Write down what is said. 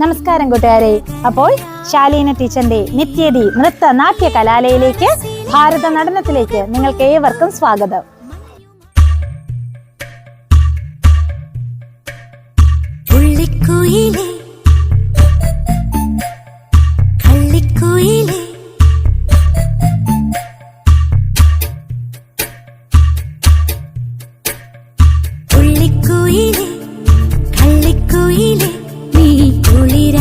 നമസ്കാരം കൂട്ടുകാരെ. അപ്പോൾ ശാലീന ടീച്ചറിന്റെ നിത്യതി നൃത്ത നാട്യ കലാലയിലേക്ക്, ഭാരത നടനത്തിലേക്ക് നിങ്ങൾക്ക് ഏവർക്കും സ്വാഗതം. പുള്ളിക്കുയിലേ കള്ളിക്കുയിലേ പുള്ളിക്കുയിലേ കള്ളിക്കുയിലേ നീ കുളിര